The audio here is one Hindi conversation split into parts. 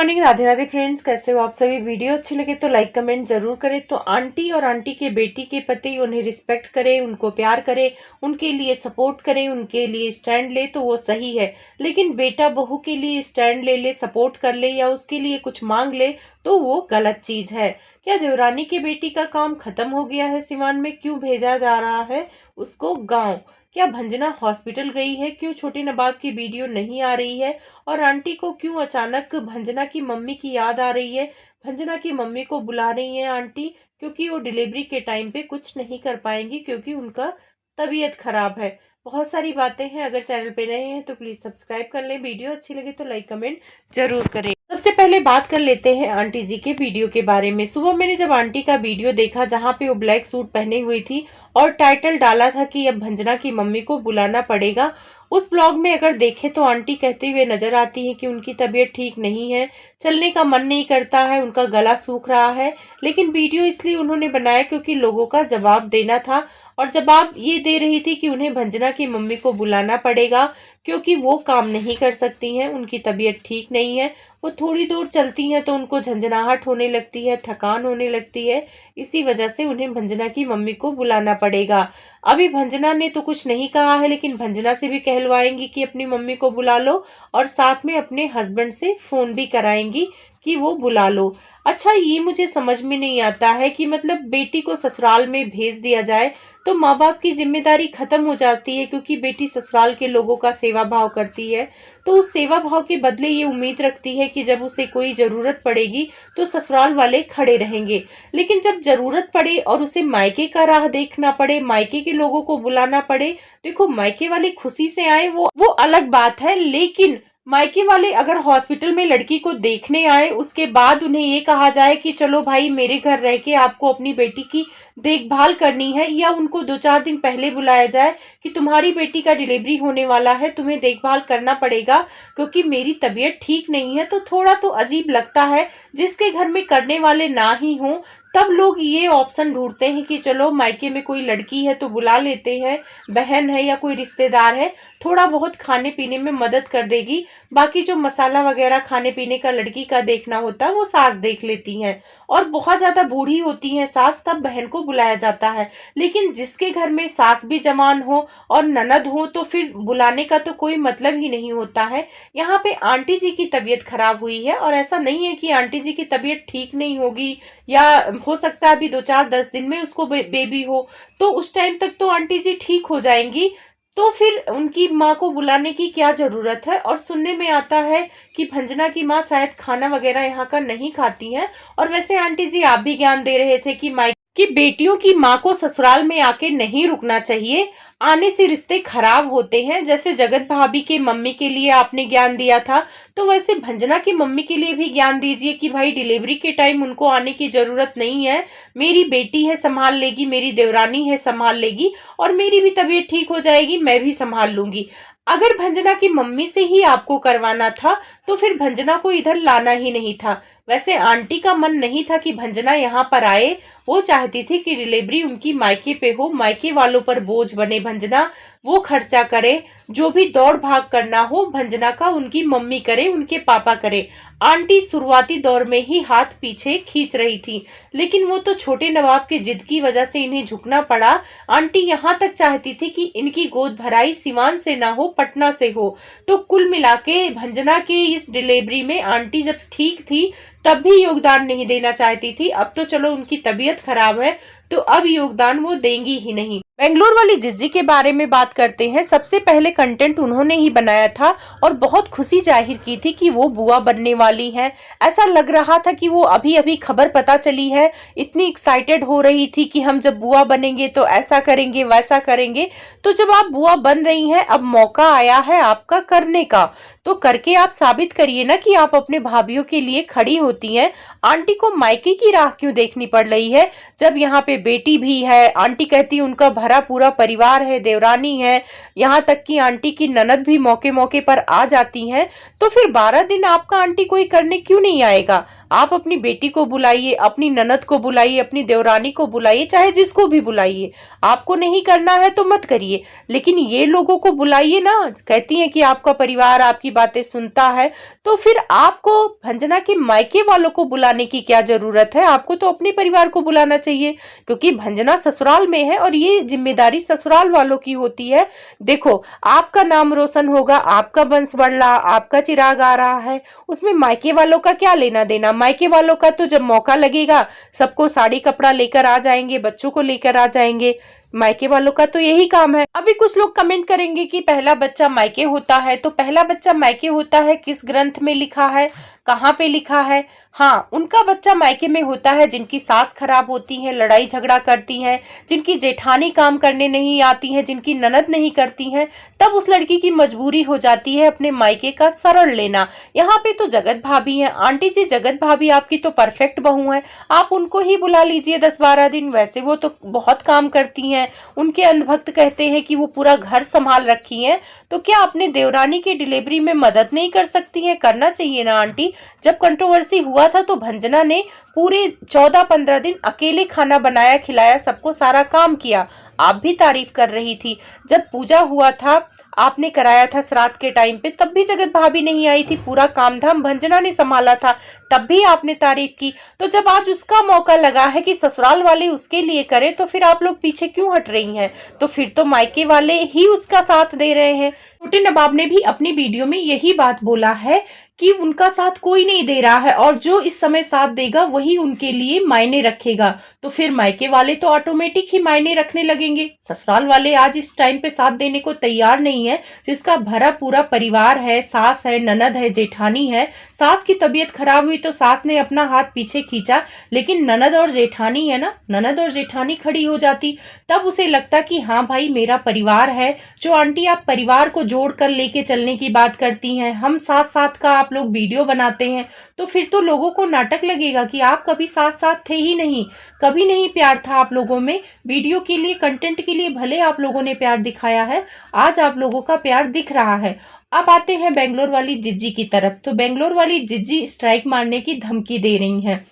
Morning, Radhe Radhe friends. कैसे हो आप सभी। वीडियो अच्छी लगे तो लाइक कमेंट जरूर करें। तो आंटी और आंटी के बेटी के पति उन्हें रिस्पेक्ट करें, उनको प्यार करें, उनके लिए सपोर्ट करें, उनके लिए स्टैंड ले तो वो सही है। लेकिन बेटा बहू के लिए स्टैंड ले ले, सपोर्ट कर ले या उसके लिए कुछ मांग ले तो वो गलत चीज है। क्या देवरानी की बेटी का काम खत्म हो गया है सिवान में? क्यों भेजा जा रहा है उसको गाँव? क्या भंजना हॉस्पिटल गई है? क्यों छोटे नवाब की वीडियो नहीं आ रही है? और आंटी को क्यों अचानक भंजना की मम्मी की याद आ रही है? भंजना की मम्मी को बुला रही है आंटी, क्योंकि वो डिलीवरी के टाइम पे कुछ नहीं कर पाएंगी, क्योंकि उनका तबीयत खराब है। बहुत सारी बातें हैं। अगर चैनल पे नए हैं तो प्लीज सब्सक्राइब कर लें। वीडियो अच्छी लगे तो लाइक कमेंट जरूर करें। सबसे पहले बात कर लेते हैं आंटी जी के वीडियो के बारे में। सुबह मैंने जब आंटी का वीडियो देखा जहाँ पे वो ब्लैक सूट पहने हुई थी और टाइटल डाला था कि अब भंजना की मम्मी को बुलाना पड़ेगा, उस ब्लॉग में अगर देखें तो आंटी कहते हुए नजर आती है कि उनकी तबीयत ठीक नहीं है, चलने का मन नहीं करता है, उनका गला सूख रहा है। लेकिन वीडियो इसलिए उन्होंने बनाया क्योंकि लोगों का जवाब देना था, और जवाब ये दे रही थी कि उन्हें भंजना की मम्मी को बुलाना पड़ेगा क्योंकि वो काम नहीं कर सकती हैं, उनकी तबीयत ठीक नहीं है। वो थोड़ी दूर चलती हैं तो उनको झंझनाहट होने लगती है, थकान होने लगती है। इसी वजह से उन्हें भंजना की मम्मी को बुलाना पड़ेगा। अभी भंजना ने तो कुछ नहीं कहा है, लेकिन भंजना से भी कहलवाएंगी कि अपनी मम्मी को बुला लो, और साथ में अपने हस्बैंड से फोन भी कराएंगी कि वो बुला लो। अच्छा, ये मुझे समझ में नहीं आता है कि मतलब बेटी को ससुराल में भेज दिया जाए तो माँ बाप की जिम्मेदारी खत्म हो जाती है, क्योंकि बेटी ससुराल के लोगों का सेवा भाव करती है। तो उस सेवा भाव के बदले ये उम्मीद रखती है कि जब उसे कोई जरूरत पड़ेगी तो ससुराल वाले खड़े रहेंगे। लेकिन जब जरूरत पड़े और उसे मायके का राह देखना पड़े, मायके के लोगों को बुलाना पड़े, देखो मायके वाले खुशी से आए वो अलग बात है। लेकिन मायके वाले अगर हॉस्पिटल में लड़की को देखने आए, उसके बाद उन्हें ये कहा जाए कि चलो भाई मेरे घर रह के आपको अपनी बेटी की देखभाल करनी है, या उनको 2-4 दिन पहले बुलाया जाए कि तुम्हारी बेटी का डिलीवरी होने वाला है, तुम्हें देखभाल करना पड़ेगा क्योंकि मेरी तबीयत ठीक नहीं है, तो थोड़ा तो अजीब लगता है। जिसके घर में करने वाले ना ही हों तब लोग ये ऑप्शन ढूंढते हैं कि चलो मायके में कोई लड़की है तो बुला लेते हैं, बहन है या कोई रिश्तेदार है, थोड़ा बहुत खाने पीने में मदद कर देगी, बाकी जो मसाला वगैरह खाने पीने का लड़की का देखना होता है वो सास देख लेती हैं। और बहुत ज्यादा बूढ़ी होती है सास, तब बहन को बुलाया जाता है। लेकिन जिसके घर में सास भी जवान हो और ननद हो तो फिर बुलाने का तो कोई मतलब ही नहीं होता है। यहाँ पे आंटी जी की तबीयत खराब हुई है, और ऐसा नहीं है कि आंटी जी की तबीयत ठीक नहीं होगी, या हो सकता है अभी 2-4-10 दिन में उसको बेबी हो, तो उस टाइम तक तो आंटी जी ठीक हो जाएंगी। तो फिर उनकी माँ को बुलाने की क्या जरूरत है? और सुनने में आता है कि भंजना की माँ शायद खाना वगैरह यहाँ का नहीं खाती हैं। और वैसे आंटी जी आप भी ज्ञान दे रहे थे कि बेटियों की माँ को ससुराल में आके नहीं रुकना चाहिए, आने से रिश्ते खराब होते हैं। जैसे जगत भाभी के मम्मी के लिए आपने ज्ञान दिया था, तो वैसे भंजना की मम्मी के लिए भी ज्ञान दीजिए कि भाई डिलीवरी के टाइम उनको आने की जरूरत नहीं है, मेरी बेटी है संभाल लेगी, मेरी देवरानी है संभाल लेगी, और मेरी भी तबीयत ठीक हो जाएगी, मैं भी संभाल लूंगी। अगर भंजना की मम्मी से ही आपको करवाना था तो फिर भंजना को इधर लाना ही नहीं था। वैसे आंटी का मन नहीं था कि भंजना यहाँ पर आए, वो चाहती थी कि डिलीवरी उनकी मायके पे हो, मायके वालों पर बोझ बने भंजना, वो खर्चा करे, जो भी दौड़ भाग करना हो भंजना का उनकी मम्मी करे, उनके पापा करे। आंटी शुरुआती दौर में ही हाथ पीछे खींच रही थी, लेकिन वो तो छोटे नवाब के जिद की वजह से इन्हें झुकना पड़ा। आंटी यहाँ तक चाहती थी कि इनकी गोद भराई सिवान से ना हो, पटना से हो। तो कुल मिला के भंजना के इस डिलीवरी में आंटी जब ठीक थी तब भी योगदान नहीं देना चाहती थी। अब तो चलो उनकी तबीयत खराब है तो अब योगदान वो देंगी ही नहीं। बेंगलोर वाली जिज्जी के बारे में बात करते हैं। सबसे पहले कंटेंट उन्होंने ही बनाया था और बहुत खुशी जाहिर की थी कि वो बुआ बनने वाली हैं। ऐसा लग रहा था कि वो अभी अभी खबर पता चली है, इतनी एक्साइटेड हो रही थी कि हम जब बुआ बनेंगे तो ऐसा करेंगे वैसा करेंगे। तो जब आप बुआ बन रही हैं, अब मौका आया है आपका करने का, तो करके आप साबित करिए ना कि आप अपने भाभीियों के लिए खड़ी होती हैं। आंटी को मायके की राह क्यों देखनी पड़ रही है जब यहाँ पे बेटी भी है? आंटी कहती है उनका भरा पूरा परिवार है, देवरानी है, यहाँ तक कि आंटी की ननद भी मौके मौके पर आ जाती हैं। तो फिर 12 दिन आपका आंटी कोई करने क्यों नहीं आएगा? आप अपनी बेटी को बुलाइए, अपनी ननद को बुलाइए, अपनी देवरानी को बुलाइए, चाहे जिसको भी बुलाइए। आपको नहीं करना है तो मत करिए, लेकिन ये लोगों को बुलाइए ना। कहती हैं कि आपका परिवार आपकी बातें सुनता है, तो फिर आपको भंजना के मायके वालों को बुलाने की क्या जरूरत है? आपको तो अपने परिवार को बुलाना चाहिए, क्योंकि भंजना ससुराल में है और ये जिम्मेदारी ससुराल वालों की होती है। देखो, आपका नाम रोशन होगा, आपका वंश बढ़ रहा, आपका चिराग आ रहा है, उसमें मायके वालों का क्या लेना देना? मायके वालों का तो जब मौका लगेगा सबको साड़ी कपड़ा लेकर आ जाएंगे, बच्चों को लेकर आ जाएंगे। मायके वालों का तो यही काम है। अभी कुछ लोग कमेंट करेंगे कि पहला बच्चा मायके होता है, तो पहला बच्चा मायके होता है किस ग्रंथ में लिखा है, कहाँ पे लिखा है? हाँ, उनका बच्चा मायके में होता है जिनकी सास खराब होती है, लड़ाई झगड़ा करती हैं, जिनकी जेठानी काम करने नहीं आती है, जिनकी ननद नहीं करती हैं, तब उस लड़की की मजबूरी हो जाती है अपने मायके का शरण लेना। यहाँ पे तो जगत भाभी हैं। आंटी जी, जगत भाभी आपकी तो परफेक्ट बहू है, आप उनको ही बुला लीजिए 10-12 दिन। वैसे वो तो बहुत काम करती हैं, उनके अंधभक्त कहते हैं कि वो पूरा घर संभाल रखी हैं, तो क्या अपने देवरानी की डिलीवरी में मदद नहीं कर सकती हैं? करना चाहिए ना आंटी। जब कंट्रोवर्सी हुआ था तो भंजना ने पूरे 14-15 दिन अकेले खाना बनाया, खिलाया, सबको सारा काम किया। आप भी तारीफ कर रही थी। जब पूजा हुआ था, आपने कराया था श्राद्ध के टाइम पे, तब भी जगत भाभी नहीं आई थी, पूरा काम धाम भंजना ने संभाला था, तब भी आपने तारीफ की। तो जब आज उसका मौका लगा है कि ससुराल वाले उसके लिए करें, तो फिर आप लोग पीछे क्यों हट रही हैं? तो फिर तो मायके वाले ही उसका साथ दे रहे हैं। छोटे नवाब ने भी अपनी वीडियो में यही बात बोला है कि उनका साथ कोई नहीं दे रहा है और जो इस समय साथ देगा वही उनके लिए मायने रखेगा। तो फिर मायके वाले तो ऑटोमेटिक ही मायने रखने लगेंगे। ससुराल वाले आज इस टाइम पे साथ देने को तैयार नहीं है, जिसका भरा पूरा परिवार है, सास है, ननद है, जेठानी है। सास की तबीयत खराब हुई तो सास ने अपना हाथ पीछे खींचा, लेकिन ननद और जेठानी है ना, ननद और जेठानी खड़ी हो जाती, तब उसे लगता कि हाँ भाई मेरा परिवार है। जो आंटी आप परिवार को जोड़ कर लेके चलने की बात करती हैं, हम साथ साथ का आप लोग वीडियो बनाते हैं, तो फिर तो लोगों को नाटक लगेगा कि आप कभी साथ साथ थे ही नहीं, कभी नहीं प्यार था आप लोगों में। वीडियो के लिए, कंटेंट के लिए भले आप लोगों ने प्यार दिखाया है, आज आप लोगों का प्यार दिख रहा है। अब आते हैं बेंगलोर वाली जिज्जी की तरफ। तो बेंगलोर वाली जिज्जी स्ट्राइक मारने की धमकी दे रही हैं।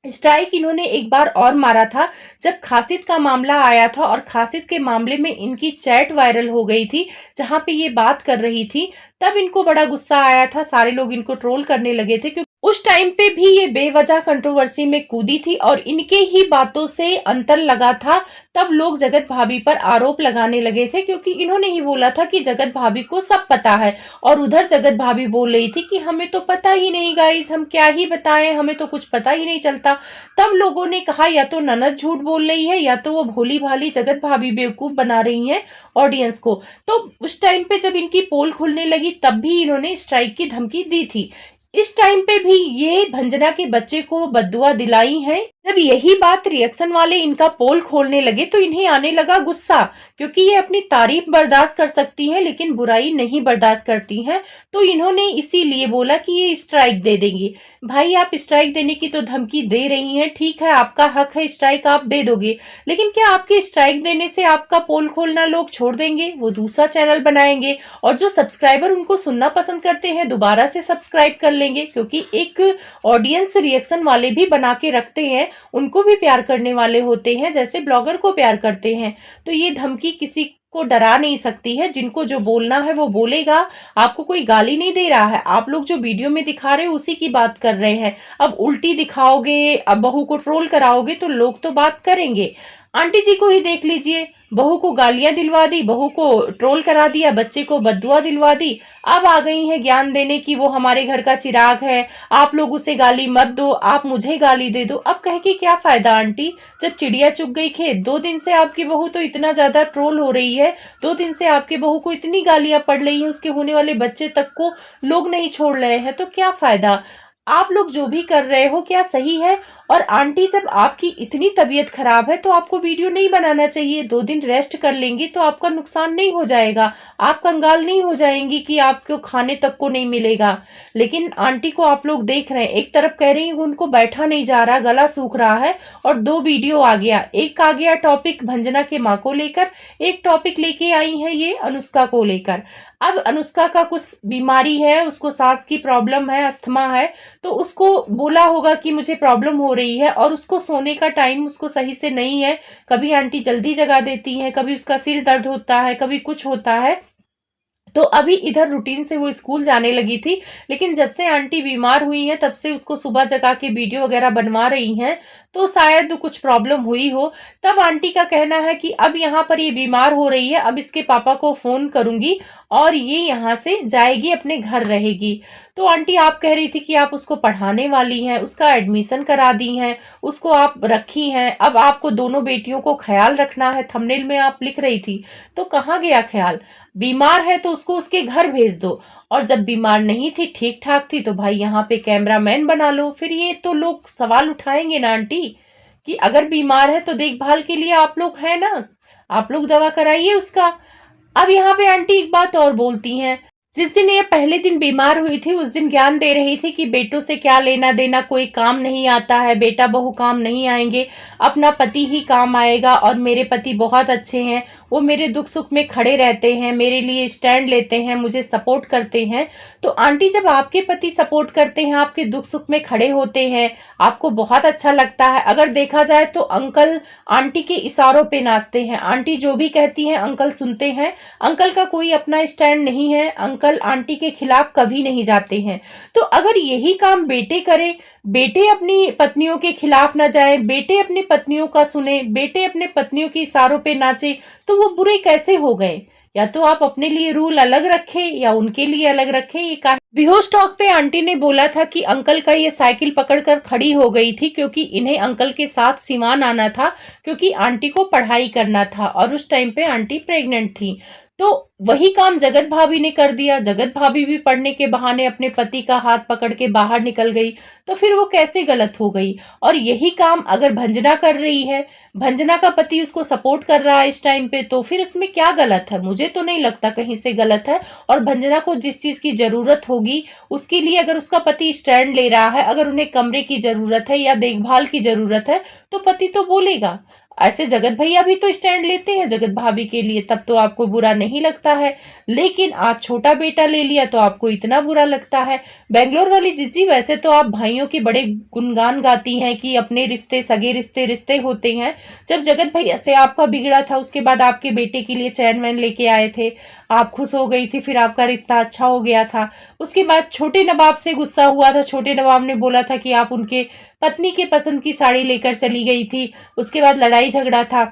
स्ट्राइक इन्होंने एक बार और मारा था जब खासिद का मामला आया था, और खासिद के मामले में इनकी चैट वायरल हो गई थी जहां पे ये बात कर रही थी। तब इनको बड़ा गुस्सा आया था, सारे लोग इनको ट्रोल करने लगे थे, क्योंकि उस टाइम पे भी ये बेवजह कंट्रोवर्सी में कूदी थी और इनके ही बातों से अंतर लगा था। तब लोग जगत भाभी पर आरोप लगाने लगे थे, क्योंकि इन्होंने ही बोला था कि जगत भाभी को सब पता है, और उधर जगत भाभी बोल रही थी कि हमें तो पता ही नहीं गाइस, हम क्या ही बताएं, हमें तो कुछ पता ही नहीं चलता। तब लोगों ने कहा या तो ननद झूठ बोल रही है या तो वो भोली भाली जगत भाभी बेवकूफ बना रही हैं ऑडियंस को। तो उस टाइम पे जब इनकी पोल खुलने लगी तब भी इन्होंने स्ट्राइक की धमकी दी थी। इस टाइम पे भी ये भंजना के बच्चे को बद्दुआ दिलाई है। जब यही बात रिएक्शन वाले इनका पोल खोलने लगे तो इन्हें आने लगा गुस्सा, क्योंकि ये अपनी तारीफ बर्दाश्त कर सकती हैं लेकिन बुराई नहीं बर्दाश्त करती हैं। तो इन्होंने इसीलिए बोला कि ये स्ट्राइक दे देंगी। भाई आप स्ट्राइक देने की तो धमकी दे रही हैं, ठीक है आपका हक है, स्ट्राइक आप दे दोगे, लेकिन क्या आपके स्ट्राइक देने से आपका पोल खोलना लोग छोड़ देंगे? वो दूसरा चैनल बनाएंगे और जो सब्सक्राइबर उनको सुनना पसंद करते हैं दोबारा से सब्सक्राइब कर लेंगे, क्योंकि एक ऑडियंस रिएक्शन वाले भी बना के रखते हैं, उनको भी प्यार करने वाले होते हैं जैसे ब्लॉगर को प्यार करते हैं। तो ये धमकी किसी को डरा नहीं सकती है, जिनको जो बोलना है वो बोलेगा। आपको कोई गाली नहीं दे रहा है, आप लोग जो वीडियो में दिखा रहे हो उसी की बात कर रहे हैं। अब उल्टी दिखाओगे, अब बहू को ट्रोल कराओगे तो लोग तो बात करेंगे। आंटी जी को ही देख लीजिए, बहू को गालियां दिलवा दी, बहू को ट्रोल करा दिया, बच्चे को बद्दुआ दिलवा दी, अब आ गई हैं ज्ञान देने की वो हमारे घर का चिराग है, आप लोग उसे गाली मत दो, आप मुझे गाली दे दो। अब कह के क्या फायदा आंटी, जब चिड़िया चुग गई खेत। 2 दिन से आपकी बहू तो इतना ज्यादा ट्रोल हो रही है, 2 दिन से आपके बहू को इतनी गालियां पड़ रही है, उसके होने वाले बच्चे तक को लोग नहीं छोड़ रहे हैं, तो क्या फायदा। आप लोग जो भी कर रहे हो क्या सही है? और आंटी जब आपकी इतनी तबीयत खराब है तो आपको वीडियो नहीं बनाना चाहिए। 2 दिन रेस्ट कर लेंगी तो आपका नुकसान नहीं हो जाएगा, आप कंगाल नहीं हो जाएंगी कि आपको खाने तक को नहीं मिलेगा। लेकिन आंटी को आप लोग देख रहे हैं, एक तरफ कह रही हैं उनको बैठा नहीं जा रहा, गला सूख रहा है, और 2 वीडियो आ गया। एक आ गया टॉपिक भंजना के माँ को लेकर, एक टॉपिक लेके आई है ये अनुष्का को लेकर। अब अनुष्का का कुछ बीमारी है, उसको सांस की प्रॉब्लम है, अस्थमा है, तो उसको बोला होगा कि मुझे प्रॉब्लम हो रही है, और उसको सोने का टाइम उसको सही से नहीं है। कभी आंटी जल्दी जगा देती हैं, कभी उसका सिर दर्द होता है, कभी कुछ होता है। तो अभी इधर रूटीन से वो स्कूल जाने लगी थी, लेकिन जब से आंटी बीमार हुई हैं तब से उसको सुबह जगा के वीडियो वगैरह बनवा रही हैं, तो शायद कुछ प्रॉब्लम हुई हो। तब आंटी का कहना है कि अब यहाँ पर ये बीमार हो रही है, अब इसके पापा को फोन करूंगी और ये यहाँ से जाएगी, अपने घर रहेगी। तो आंटी आप कह रही थी कि आप उसको पढ़ाने वाली हैं, उसका एडमिशन करा दी हैं, उसको आप रखी हैं, अब आपको दोनों बेटियों को ख्याल रखना है, थंबनेल में आप लिख रही थी। तो कहाँ गया ख्याल? बीमार है तो उसको उसके घर भेज दो, और जब बीमार नहीं थी, ठीक ठाक थी, तो भाई यहाँ पे कैमरामैन बना लो। फिर ये तो लोग सवाल उठाएंगे ना आंटी, कि अगर बीमार है तो देखभाल के लिए आप लोग हैं ना, आप लोग दवा कराइए उसका। अब यहाँ पे आंटी एक बात और बोलती हैं, जिस दिन ये पहले दिन बीमार हुई थी उस दिन ज्ञान दे रही थी कि बेटों से क्या लेना देना, कोई काम नहीं आता है, बेटा बहू काम नहीं आएंगे, अपना पति ही काम आएगा, और मेरे पति बहुत अच्छे हैं, वो मेरे दुख सुख में खड़े रहते हैं, मेरे लिए स्टैंड लेते हैं, मुझे सपोर्ट करते हैं। तो आंटी जब आपके पति सपोर्ट करते हैं, आपके दुख सुख में खड़े होते हैं, आपको बहुत अच्छा लगता है। अगर देखा जाए तो अंकल आंटी के इशारों पे नाचते हैं, आंटी जो भी कहती हैं अंकल सुनते हैं। अंकल का कोई अपना स्टैंड नहीं है, अंकल आंटी के खिलाफ कभी नहीं जाते हैं। तो अगर यही काम बेटे करें, बेटे अपनी पत्नियों के खिलाफ ना जाए, बेटे अपनी पत्नियों का सुने, बेटे अपने पत्नियों के इशारों पे नाचे, तो वो बुरे कैसे हो गए? या तो आप अपने लिए रूल अलग रखें या उनके लिए अलग रखें। ये का बेहोश टॉक पे आंटी ने बोला था कि अंकल का ये साइकिल पकड़कर खड़ी हो गई थी क्योंकि इन्हें अंकल के साथ सिवान आना था, क्योंकि आंटी को पढ़ाई करना था, और उस टाइम पे आंटी प्रेग्नेंट थी। तो वही काम जगत भाभी ने कर दिया। जगत भाभी भी पढ़ने के बहाने अपने पति का हाथ पकड़ के बाहर निकल गई, तो फिर वो कैसे गलत हो गई? और यही काम अगर भंजना कर रही है, भंजना का पति उसको सपोर्ट कर रहा है इस टाइम पे, तो फिर इसमें क्या गलत है? मुझे तो नहीं लगता कहीं से गलत है। और भंजना को जिस चीज की जरूरत होगी उसके लिए अगर उसका पति स्टैंड ले रहा है, अगर उन्हें कमरे की जरूरत है या देखभाल की जरूरत है, तो पति तो बोलेगा। ऐसे जगत भैया भी तो स्टैंड लेते हैं जगत भाभी के लिए, तब तो आपको बुरा नहीं लगता है। लेकिन आज छोटा बेटा ले लिया तो आपको इतना बुरा लगता है। बेंगलोर वाली जीजी, वैसे तो आप भाइयों के बड़े गुणगान गाती हैं कि अपने रिश्ते सगे रिश्ते रिश्ते होते हैं। जब जगत भैया से आपका बिगड़ा था उसके बाद आपके बेटे के लिए चैन वैन लेके आए थे, आप खुश हो गई थी, फिर आपका रिश्ता अच्छा हो गया था। उसके बाद छोटे नवाब से गुस्सा हुआ था, छोटे नवाब ने बोला था कि आप उनके पत्नी के पसंद की साड़ी लेकर चली गई थी, उसके बाद लड़ाई झगड़ा था।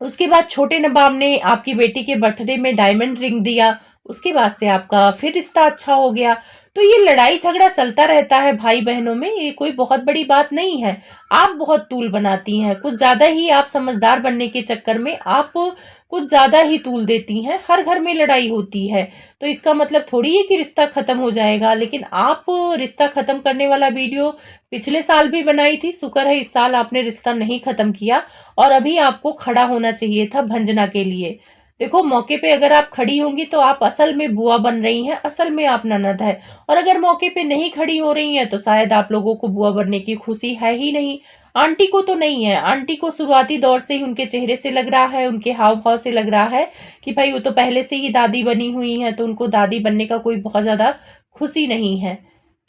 उसके बाद छोटे नवाब ने आपकी बेटी के बर्थडे में डायमंड रिंग दिया, उसके बाद से आपका फिर रिश्ता अच्छा हो गया। तो ये लड़ाई झगड़ा चलता रहता है भाई बहनों में, ये कोई बहुत बड़ी बात नहीं है। आप बहुत तूल बनाती हैं, कुछ ज्यादा ही आप समझदार बनने के चक्कर में आप कुछ ज्यादा ही तूल देती हैं। हर घर में लड़ाई होती है, तो इसका मतलब थोड़ी है कि रिश्ता खत्म हो जाएगा। लेकिन आप रिश्ता खत्म करने वाला वीडियो पिछले साल भी बनाई थी, शुक्र है इस साल आपने रिश्ता नहीं खत्म किया, और अभी आपको खड़ा होना चाहिए था भंजना के लिए। देखो, मौके पे अगर आप खड़ी होंगी तो आप असल में बुआ बन रही हैं, असल में आप ननद है। और अगर मौके पे नहीं खड़ी हो रही हैं तो शायद आप लोगों को बुआ बनने की खुशी है ही नहीं। आंटी को तो नहीं है, आंटी को शुरुआती दौर से ही उनके चेहरे से लग रहा है, उनके हाव भाव से लग रहा है कि भाई वो तो पहले से ही दादी बनी हुई है, तो उनको दादी बनने का कोई बहुत ज्यादा खुशी नहीं है।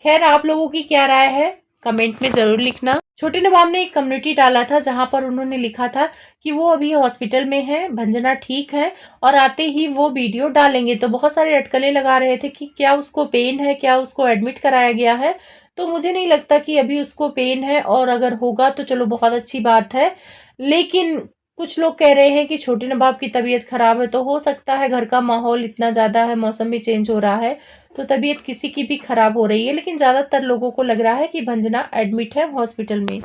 खैर, आप लोगों की क्या राय है कमेंट में जरूर लिखना। छोटे नवाब ने एक कम्युनिटी डाला था जहां पर उन्होंने लिखा था कि वो अभी हॉस्पिटल में है, भंजना ठीक है, और आते ही वो वीडियो डालेंगे। तो बहुत सारे अटकलें लगा रहे थे कि क्या उसको पेन है, क्या उसको एडमिट कराया गया है। तो मुझे नहीं लगता कि अभी उसको पेन है, और अगर होगा तो चलो बहुत अच्छी बात है। लेकिन कुछ लोग कह रहे हैं कि छोटे नवाब की तबीयत खराब है, तो हो सकता है, घर का माहौल इतना ज्यादा है, मौसम भी चेंज हो रहा है, तो तबीयत किसी की भी खराब हो रही है। लेकिन ज्यादातर लोगों को लग रहा है कि भंजना एडमिट है हॉस्पिटल में।